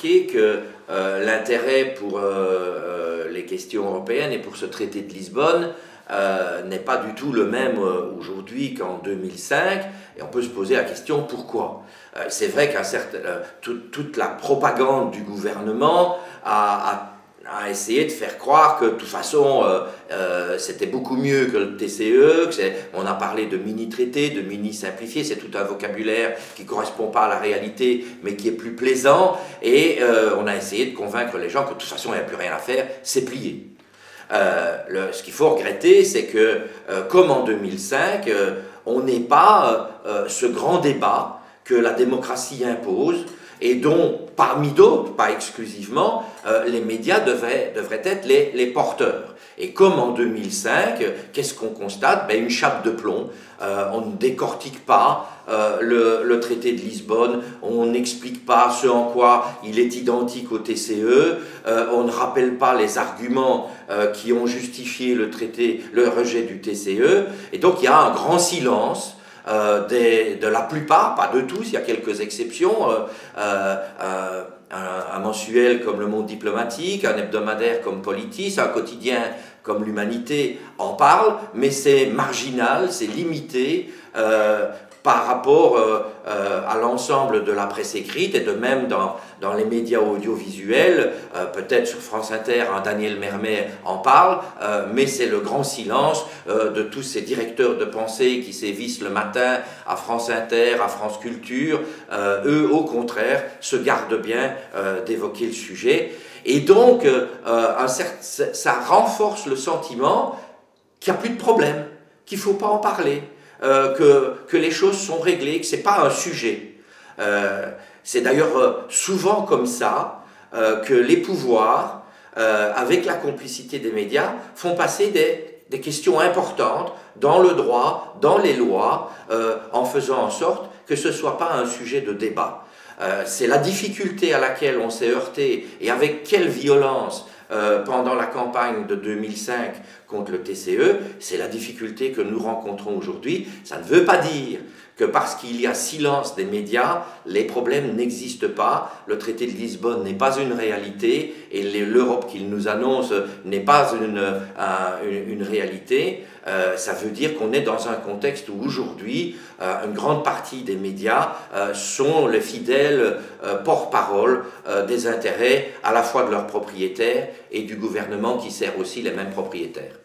remarqué que l'intérêt pour les questions européennes et pour ce traité de Lisbonne n'est pas du tout le même aujourd'hui qu'en 2005, et on peut se poser la question pourquoi. C'est vrai qu'un certain, toute la propagande du gouvernement a essayé de faire croire que de toute façon c'était beaucoup mieux que le TCE, on a parlé de mini-traité, de mini-simplifié, c'est tout un vocabulaire qui ne correspond pas à la réalité mais qui est plus plaisant, et on a essayé de convaincre les gens que de toute façon il n'y a plus rien à faire, c'est plié. Ce qu'il faut regretter, c'est que, comme en 2005, on n'ait pas ce grand débat que la démocratie impose et dont, parmi d'autres, pas exclusivement, les médias devraient être les porteurs. Et comme en 2005, qu'est-ce qu'on constate? Une chape de plomb. On ne décortique pas le traité de Lisbonne, on n'explique pas ce en quoi il est identique au TCE, on ne rappelle pas les arguments qui ont justifié le rejet du TCE, et donc il y a un grand silence de la plupart, pas de tous, il y a quelques exceptions, un mensuel comme Le Monde diplomatique, un hebdomadaire comme Politis, un quotidien comme l'Humanité en parle, mais c'est marginal, c'est limité par rapport à l'ensemble de la presse écrite, et de même dans les médias audiovisuels, peut-être sur France Inter, un Daniel Mermet en parle, mais c'est le grand silence de tous ces directeurs de pensée qui sévissent le matin à France Inter, à France Culture. Eux, au contraire, se gardent bien d'évoquer le sujet. Et donc, ça renforce le sentiment qu'il n'y a plus de problème, qu'il ne faut pas en parler. Que les choses sont réglées, que ce n'est pas un sujet. C'est d'ailleurs souvent comme ça que les pouvoirs, avec la complicité des médias, font passer des questions importantes dans le droit, dans les lois, en faisant en sorte que ce ne soit pas un sujet de débat. C'est la difficulté à laquelle on s'est heurté, et avec quelle violence pendant la campagne de 2005 contre le TCE, c'est la difficulté que nous rencontrons aujourd'hui. Ça ne veut pas dire que parce qu'il y a silence des médias, les problèmes n'existent pas. Le traité de Lisbonne n'est pas une réalité, et l'Europe qu'il nous annonce n'est pas une réalité. Ça veut dire qu'on est dans un contexte où aujourd'hui, une grande partie des médias sont les fidèles porte-parole des intérêts à la fois de leurs propriétaires et du gouvernement qui sert aussi les mêmes propriétaires.